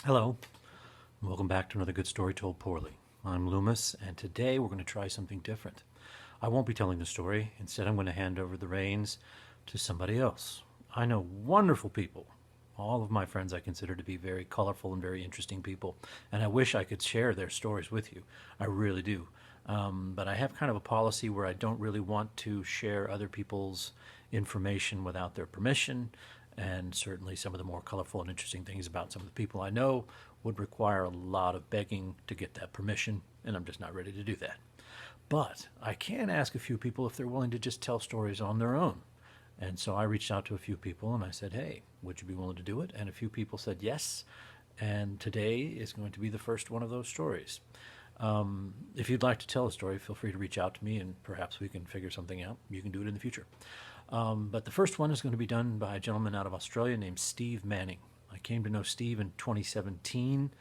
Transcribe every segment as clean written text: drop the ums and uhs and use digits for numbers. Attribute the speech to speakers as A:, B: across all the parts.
A: Hello, and welcome back to another good story told poorly. I'm Loomis, and today we're going to try something different. I won't be telling the story. Instead, I'm going to hand over the reins to somebody else. I know wonderful people. All of my friends I consider to be very colorful and very interesting people, and I wish I could share their stories with you. I really do. But I have kind of a policy where I don't really want to share other people's information without their permission, and certainly some of the more colorful and interesting things about some of the people I know would require a lot of begging to get that permission, and I'm just not ready to do that. But I can ask a few people if they're willing to just tell stories on their own. And so I reached out to a few people and I said, hey, would you be willing to do it? And a few people said yes. And today is going to be the first one of those stories. If you'd like to tell a story, feel free to reach out to me and perhaps we can figure something out. You can do it in the future. But the first one is going to be done by a gentleman out of Australia named Steve Manning. I came to know Steve in 2017.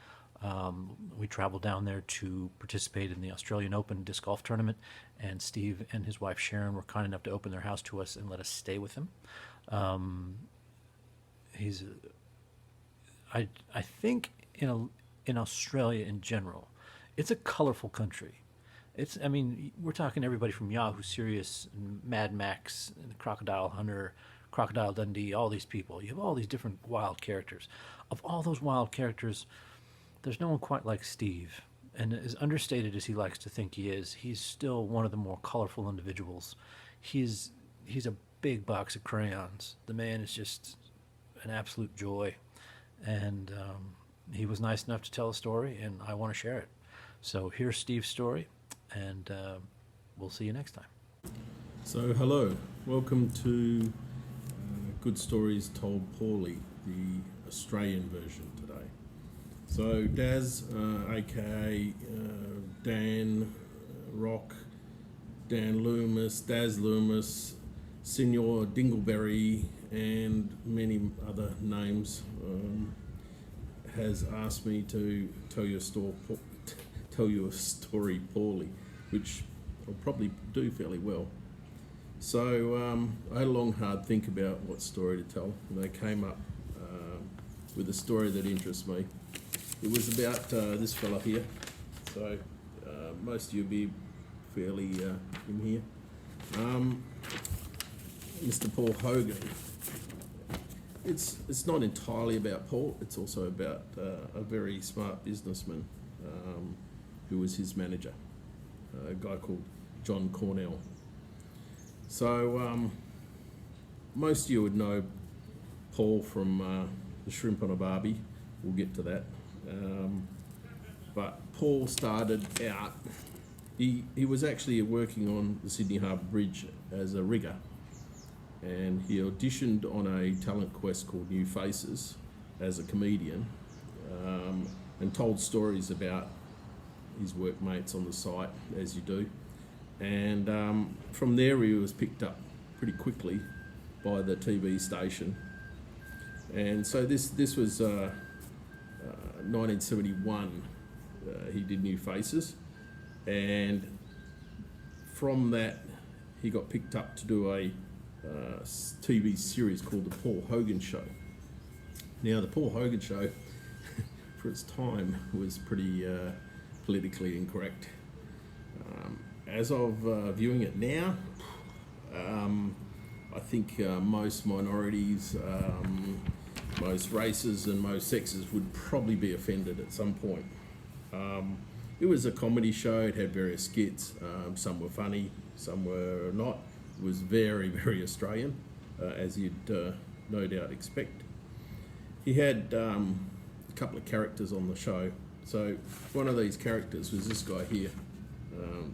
A: We traveled down there to participate in the Australian Open disc golf tournament, and Steve and his wife Sharon were kind enough to open their house to us and let us stay with him. He's, I think, in Australia in general, it's a colorful country. I mean, we're talking everybody from Yahoo Serious, and Mad Max, and the Crocodile Hunter, Crocodile Dundee, all these people. You have all these different wild characters. Of all those wild characters, there's no one quite like Steve. And as understated as he likes to think he is, he's still one of the more colorful individuals. He's a big box of crayons. The man is just an absolute joy. And he was nice enough to tell a story, and I want to share it. So here's Steve's story, and we'll see you next time.
B: So, hello, welcome to Good Stories Told Poorly, the Australian version today. So, Daz, aka Dan Rock, Dan Loomis, Daz Loomis, Senor Dingleberry, and many other names, has asked me to tell you a story poorly, which I'll probably do fairly well. So I had a long, hard think about what story to tell, and I came up with a story that interests me. It was about this fella here. So most of you will be fairly in here. Mr. Paul Hogan. It's not entirely about Paul. It's also about a very smart businessman who was his manager, a guy called John Cornell. So most of you would know Paul from the Shrimp on a Barbie. We'll get to that. But Paul started out, he was actually working on the Sydney Harbour Bridge as a rigger, and he auditioned on a talent quest called New Faces as a comedian, and told stories about his workmates on the site, as you do. And from there he was picked up pretty quickly by the TV station. And so this was 1971, he did New Faces, and from that he got picked up to do a TV series called The Paul Hogan Show. Now the Paul Hogan Show for its time was pretty politically incorrect. As of viewing it now, I think most minorities, most races and most sexes would probably be offended at some point. It was a comedy show. It had various skits. Some were funny, some were not. It was very, very Australian, as you'd no doubt expect. He had a couple of characters on the show. So one of these characters was this guy here.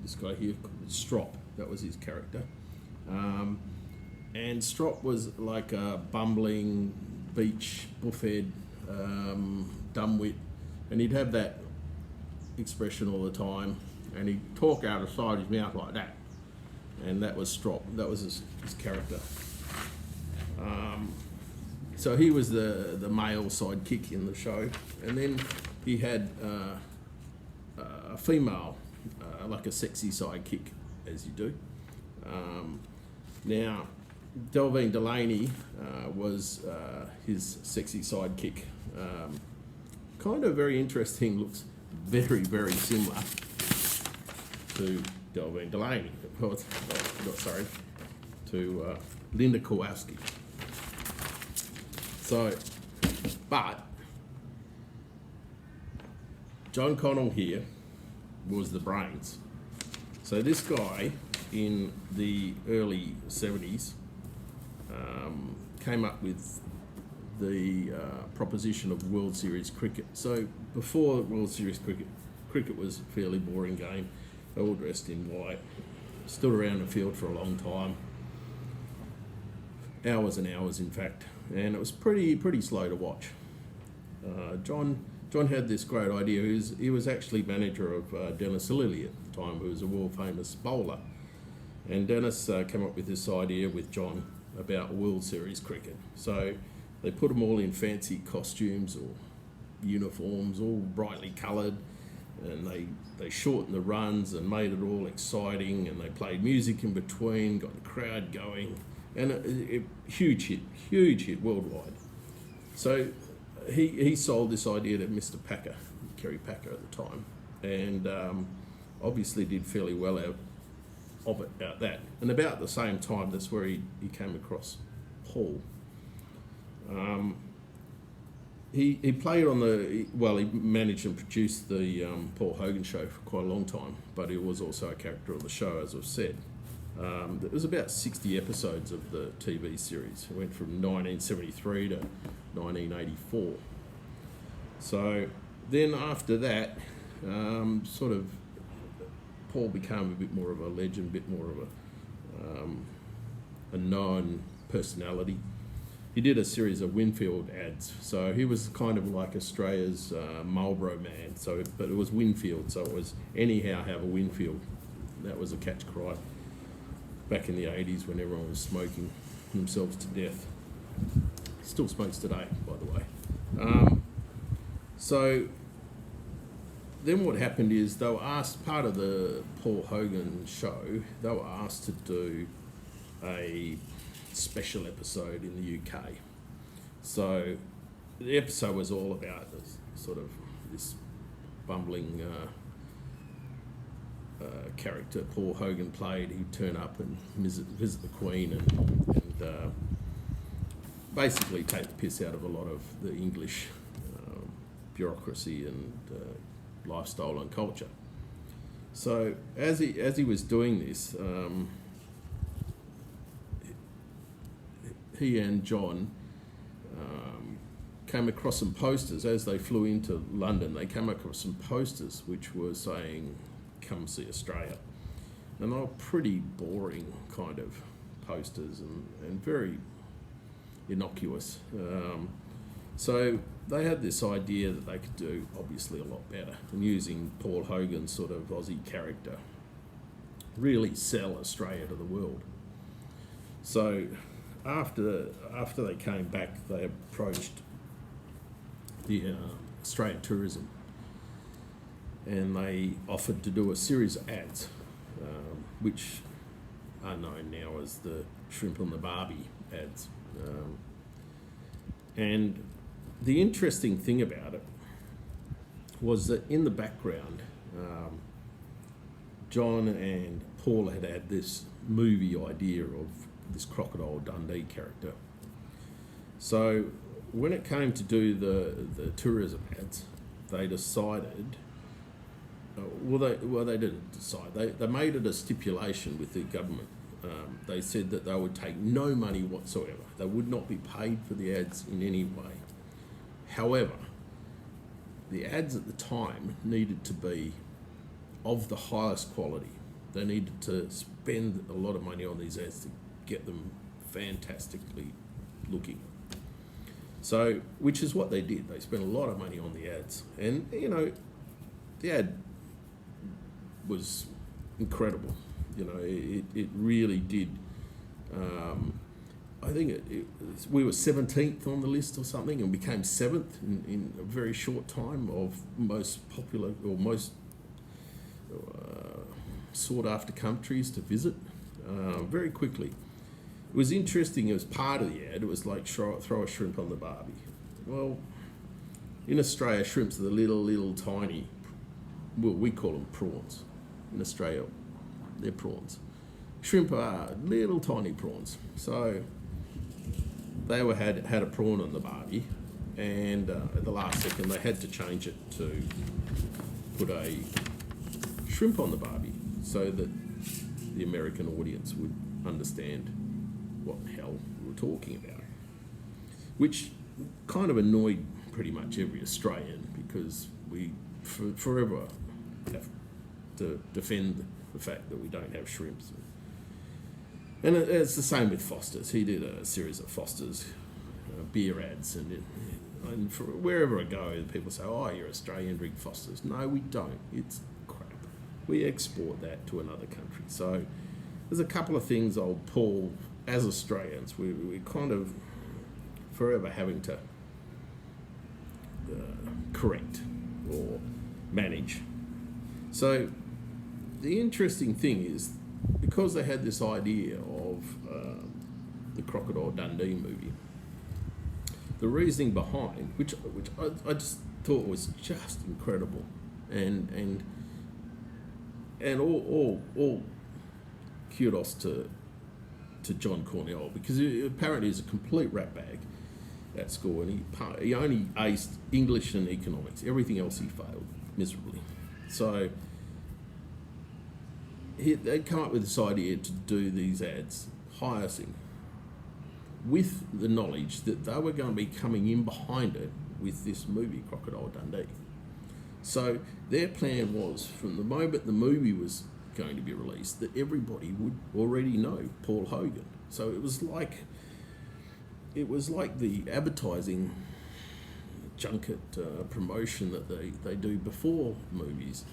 B: This guy here called Strop. That was his character. And Strop was like a bumbling beach buffhead, dumbwit, and he'd have that expression all the time, and he'd talk out of the side of his mouth like that, and that was Strop. That was his character. So he was the male sidekick in the show, and then he had a female, like a sexy sidekick, as you do. Now, Delvine Delaney was his sexy sidekick, kind of very interesting, looks very, very similar to Delvine Delaney. To Linda Kowalski. So, but John Connell here was the brains. So this guy in the early 70s came up with the proposition of World Series cricket. So before World Series cricket was a fairly boring game. They all dressed in white, stood around the field for a long time, hours and hours in fact, and it was pretty slow to watch. John had this great idea. He was actually manager of Dennis Lilly at the time, who was a world famous bowler, and Dennis came up with this idea with John about World Series cricket. So they put them all in fancy costumes or uniforms, all brightly coloured, and they shortened the runs and made it all exciting, and they played music in between, got the crowd going, and a huge hit worldwide. So he sold this idea to Mr. Packer, Kerry Packer at the time, and obviously did fairly well out of it, out that. And about the same time, that's where he came across Paul. He played on he managed and produced the Paul Hogan show for quite a long time, but he was also a character on the show, as I've said. There was about 60 episodes of the TV series. It went from 1973 to 1984. So then after that, sort of, Paul became a bit more of a legend, a bit more of a known personality. He did a series of Winfield ads, so he was kind of like Australia's Marlboro man. So, but it was Winfield, so it was anyhow have a Winfield. That was a catch cry back in the 80s when everyone was smoking themselves to death. Still smokes today, by the way. So then what happened is they were asked, part of the Paul Hogan show, they were asked to do a special episode in the UK. So the episode was all about this, sort of this bumbling character Paul Hogan played. He'd turn up and visit the Queen and basically take the piss out of a lot of the English bureaucracy and lifestyle and culture. So as he was doing this, he and John came across some posters as they flew into London. They came across some posters which were saying, "Come see Australia," and they were pretty boring kind of posters and very innocuous. So they had this idea that they could do obviously a lot better, and using Paul Hogan's sort of Aussie character, really sell Australia to the world. So after they came back, they approached the Australian Tourism, and they offered to do a series of ads, which are known now as the Shrimp on the Barbie ads. And the interesting thing about it was that in the background, John and Paul had this movie idea of this Crocodile Dundee character. So when it came to do the tourism ads, they decided, they didn't decide, they made it a stipulation with the government. They said that they would take no money whatsoever. They would not be paid for the ads in any way. However, the ads at the time needed to be of the highest quality. They needed to spend a lot of money on these ads to get them fantastically looking. So, which is what they did. They spent a lot of money on the ads. And, you know, the ad was incredible. You know, it really did. I think we were 17th on the list or something, and became 7th in a very short time of most popular or most sought after countries to visit very quickly. It was interesting. It was part of the ad. It was like throw a shrimp on the Barbie. Well, in Australia, shrimps are the little tiny, well, we call them prawns. In Australia, they're prawns. Shrimp are little tiny prawns. So they had a prawn on the barbie, and at the last second they had to change it to put a shrimp on the barbie so that the American audience would understand what the hell we were talking about, which kind of annoyed pretty much every Australian, because we forever have to defend the fact that we don't have shrimps. And it's the same with Foster's. He did a series of Foster's beer ads, and for wherever I go, people say, "Oh, you're Australian, drink Foster's." No, we don't. It's crap. We export that to another country. So there's a couple of things old Paul, as Australians, we kind of forever having to correct or manage. So the interesting thing is, because they had this idea of the Crocodile Dundee movie, the reasoning behind, which I just thought was just incredible, and all kudos to John Cornell, because apparently he's a complete ratbag at school, and he only aced English and economics. Everything else he failed miserably. So they'd come up with this idea to do these ads, hyacinth, with the knowledge that they were going to be coming in behind it with this movie, Crocodile Dundee. So their plan was, from the moment the movie was going to be released, that everybody would already know Paul Hogan. So it was like the advertising junket promotion that they do before movies,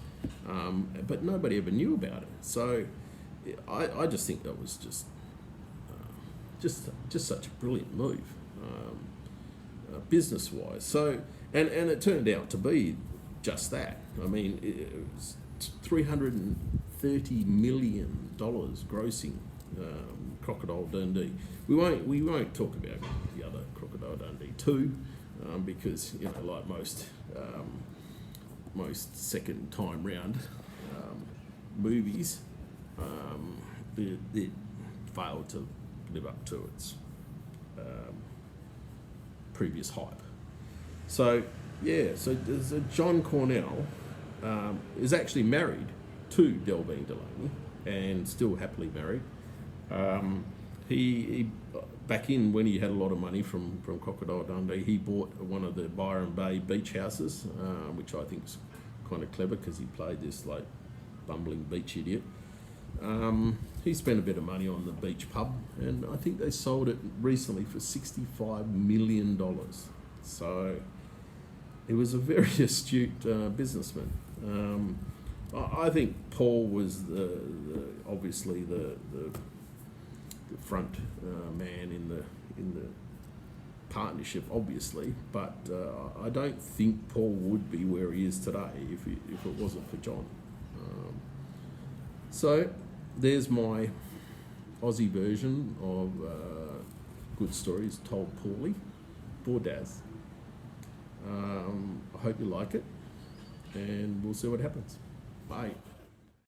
B: but nobody ever knew about it. So I just think that was just such a brilliant move, business wise. So and it turned out to be just that. I mean, it was $330 million grossing Crocodile Dundee. We won't talk about the other Crocodile Dundee 2, because, you know, like most second time round movies, it failed to live up to its previous hype. So John Cornell is actually married to Delvine Delaney, and still happily married. He back in when he had a lot of money from Crocodile Dundee, he bought one of the Byron Bay beach houses, which I think is kind of clever, because he played this like bumbling beach idiot. He spent a bit of money on the beach pub, and I think they sold it recently for $65 million. So he was a very astute businessman. I think Paul was obviously the front man in the partnership, obviously, but I don't think Paul would be where he is today if it wasn't for John. So there's my Aussie version of Good Stories Told Poorly for Daz. I hope you like it, and we'll see what happens. Bye.